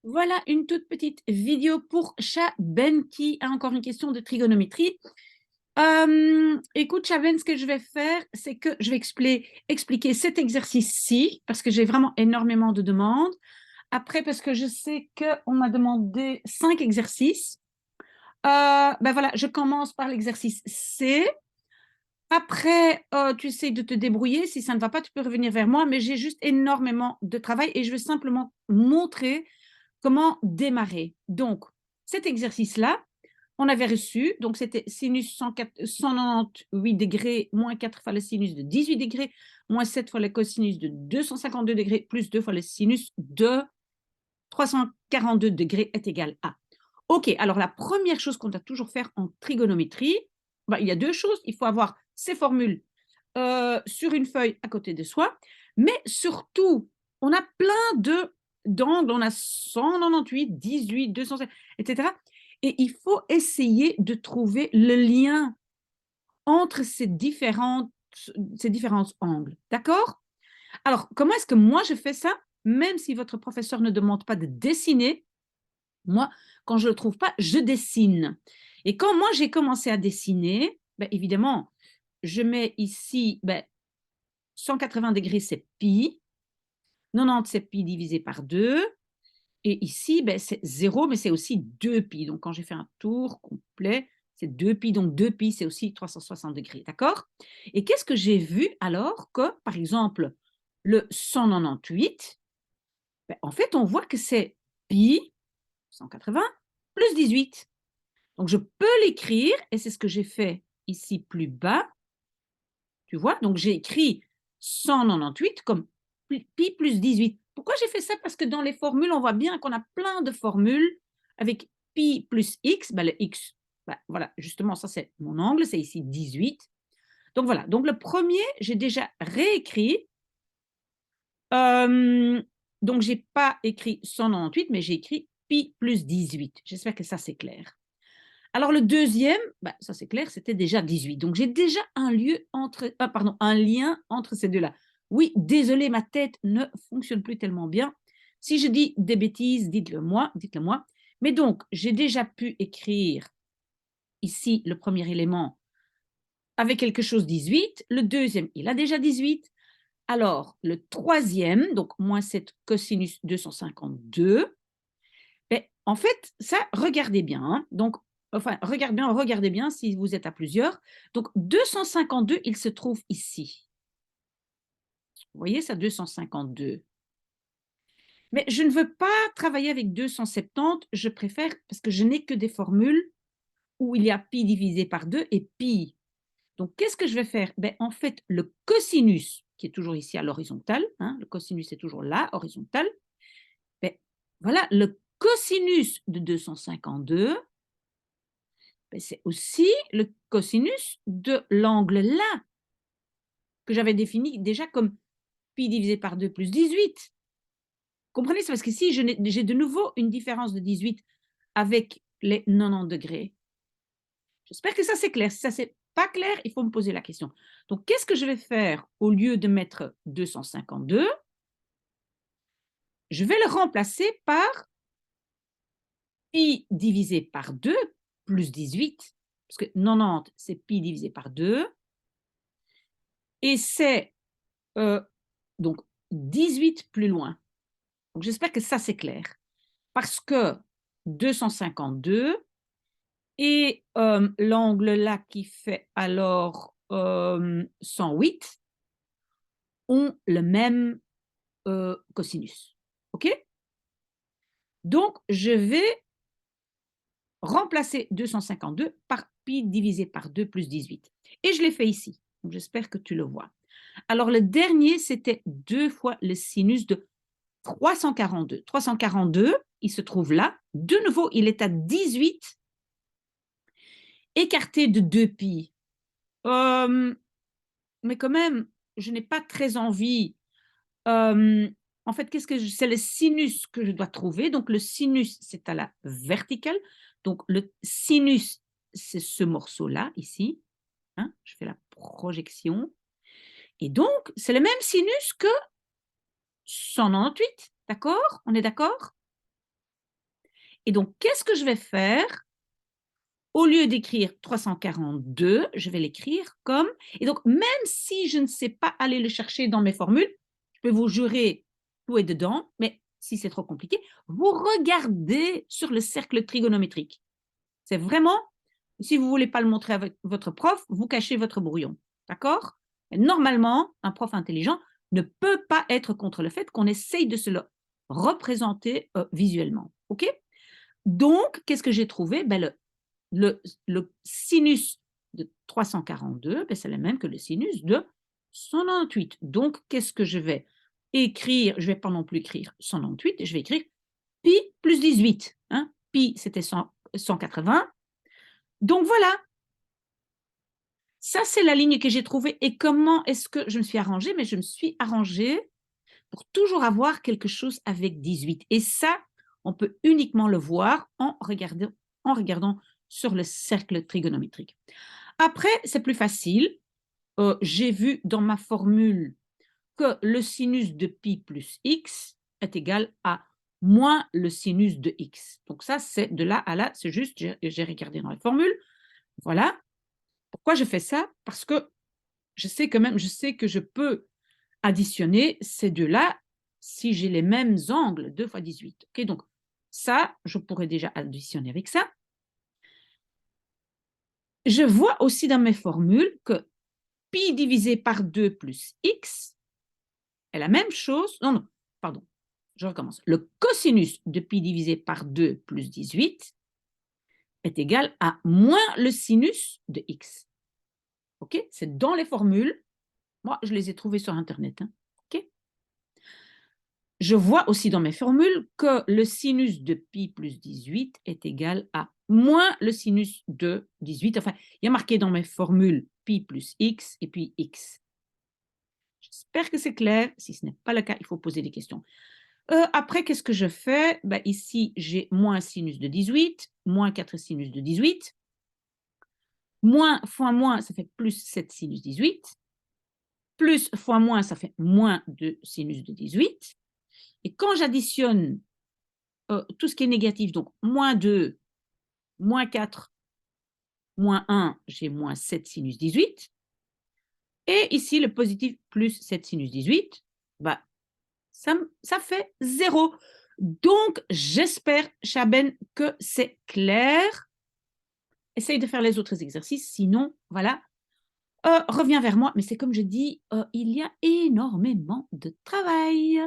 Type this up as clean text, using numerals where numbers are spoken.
Voilà une toute petite vidéo pour Chaben qui a encore une question de trigonométrie. Écoute, Chaben, ce que je vais faire, c'est que je vais expliquer cet exercice-ci parce que j'ai vraiment énormément de demandes. Après, parce que je sais qu'on m'a demandé 5 exercices. Ben voilà, je commence par l'exercice C. Après, tu essayes de te débrouiller. Si ça ne va pas, tu peux revenir vers moi, mais j'ai juste énormément de travail et je vais simplement montrer comment démarrer. Donc, cet exercice-là, on avait reçu, donc c'était sinus 198 degrés, moins 4 fois le sinus de 18 degrés, moins 7 fois le cosinus de 252 degrés, plus 2 fois le sinus de 342 degrés est égal à. OK, alors la première chose qu'on doit toujours faire en trigonométrie, bah, il y a deux choses. Il faut avoir ces formules sur une feuille à côté de soi, mais surtout, on a plein d'angles, on a 198, 18, 205, etc. Et il faut essayer de trouver le lien entre ces différents angles. D'accord? Alors, comment est-ce que moi je fais ça? Même si votre professeur ne demande pas de dessiner, moi, quand je ne le trouve pas, je dessine. Et quand moi j'ai commencé à dessiner, ben, évidemment, je mets ici 180 degrés, c'est pi. 90, c'est pi divisé par 2. Et ici, ben, c'est 0, mais c'est aussi 2 pi. Donc, quand j'ai fait un tour complet, c'est 2 pi. Donc, 2 pi, c'est aussi 360 degrés. D'accord? Et qu'est-ce que j'ai vu alors que, par exemple, le 198, ben, en fait, on voit que c'est pi 180 plus 18. Donc, je peux l'écrire, et c'est ce que j'ai fait ici plus bas. Tu vois? Donc, j'ai écrit 198 comme pi plus 18. Pourquoi j'ai fait ça? Parce que dans les formules, on voit bien qu'on a plein de formules avec pi plus x. Ben, le x, ben, voilà, justement, ça c'est mon angle, c'est ici 18. Donc voilà, donc le premier, j'ai déjà réécrit. Euh, donc, je n'ai pas écrit 198, mais j'ai écrit pi plus 18. J'espère que ça c'est clair. Alors le deuxième, bah, ça c'est clair, c'était déjà 18. Donc j'ai déjà un lien entre ces deux-là. Oui, désolé, ma tête ne fonctionne plus tellement bien. Si je dis des bêtises, dites-le moi, dites-le moi. Mais donc, j'ai déjà pu écrire ici le premier élément avec quelque chose 18. Le deuxième, il a déjà 18. Alors, le troisième, donc moins 7 cosinus 252, ben, en fait, ça, regardez bien. Hein. Donc, enfin, regardez bien si vous êtes à plusieurs. Donc, 252, il se trouve ici. Vous voyez ça, 252. Mais je ne veux pas travailler avec 270, je préfère, parce que je n'ai que des formules où il y a pi divisé par 2 et pi. Donc, qu'est-ce que je vais faire? Ben, en fait, le cosinus, qui est toujours ici à l'horizontale, hein, le cosinus est toujours là, horizontal, ben, voilà, le cosinus de 252, ben, c'est aussi le cosinus de l'angle là, que j'avais défini déjà comme pi divisé par 2 plus 18. Comprenez? C'est parce que si j'ai de nouveau une différence de 18 avec les 90 degrés. J'espère que ça c'est clair. Si ça c'est pas clair, il faut me poser la question. Donc, qu'est-ce que je vais faire au lieu de mettre 252? Je vais le remplacer par pi divisé par 2 plus 18. Parce que 90, c'est pi divisé par 2. Et c'est donc 18 plus loin. Donc, j'espère que ça, c'est clair. Parce que 252 et l'angle là qui fait alors 108 ont le même cosinus. OK? Donc, je vais remplacer 252 par pi divisé par 2 plus 18. Et je l'ai fait ici. Donc, j'espère que tu le vois. Alors, le dernier, c'était 2 fois le sinus de 342. 342, il se trouve là. De nouveau, il est à 18, écarté de 2 pi. Mais quand même, je n'ai pas très envie. Euh, En fait, c'est le sinus que je dois trouver. Donc, le sinus, c'est à la verticale. Donc, le sinus, c'est ce morceau-là, ici. Hein, je fais la projection. Et donc, c'est le même sinus que 198. D'accord? On est d'accord? Et donc, qu'est-ce que je vais faire? Au lieu d'écrire 342, je vais l'écrire comme... Et donc, même si je ne sais pas aller le chercher dans mes formules, je peux vous jurer tout est dedans, mais si c'est trop compliqué, vous regardez sur le cercle trigonométrique. C'est vraiment, si vous ne voulez pas le montrer avec votre prof, vous cachez votre brouillon. D'accord? Normalement, un prof intelligent ne peut pas être contre le fait qu'on essaye de se le représenter visuellement. OK? Donc, qu'est-ce que j'ai trouvé? Ben, le sinus de 342, ben, c'est le même que le sinus de 198. Donc, qu'est-ce que je vais écrire? Je ne vais pas non plus écrire 198, je vais écrire pi plus 18. Hein? Pi, c'était 180. Donc, voilà. Ça, c'est la ligne que j'ai trouvée. Et comment est-ce que je me suis arrangée? Mais je me suis arrangée pour toujours avoir quelque chose avec 18. Et ça, on peut uniquement le voir en regardant sur le cercle trigonométrique. Après, c'est plus facile. J'ai vu dans ma formule que le sinus de pi plus x est égal à moins le sinus de x. Donc ça, c'est de là à là, c'est juste, j'ai regardé dans la formule. Voilà. Pourquoi je fais ça? Parce que je sais que je peux additionner ces deux-là si j'ai les mêmes angles, 2 fois 18. Okay, donc, ça, je pourrais déjà additionner avec ça. Je vois aussi dans mes formules que pi divisé par 2 plus x est la même chose. Non, non, pardon, je recommence. Le cosinus de pi divisé par 2 plus 18 est égal à moins le sinus de x. OK? C'est dans les formules. Moi, je les ai trouvées sur Internet. Hein. OK? Je vois aussi dans mes formules que le sinus de pi plus 18 est égal à moins le sinus de 18. Enfin, il y a marqué dans mes formules pi plus x et puis x. J'espère que c'est clair. Si ce n'est pas le cas, il faut poser des questions. Après, qu'est-ce que je fais? Ben, ici, j'ai moins sinus de 18, moins 4 sinus de 18. Moins fois moins, ça fait plus 7 sinus 18. Plus fois moins, ça fait moins 2 sinus de 18. Et quand j'additionne tout ce qui est négatif, donc moins 2, moins 4, moins 1, j'ai moins 7 sinus 18. Et ici, le positif plus 7 sinus 18, bah, ça fait 0. Donc, j'espère, Chaben, que c'est clair. Essaye de faire les autres exercices, sinon, voilà, reviens vers moi. Mais c'est comme je dis, il y a énormément de travail.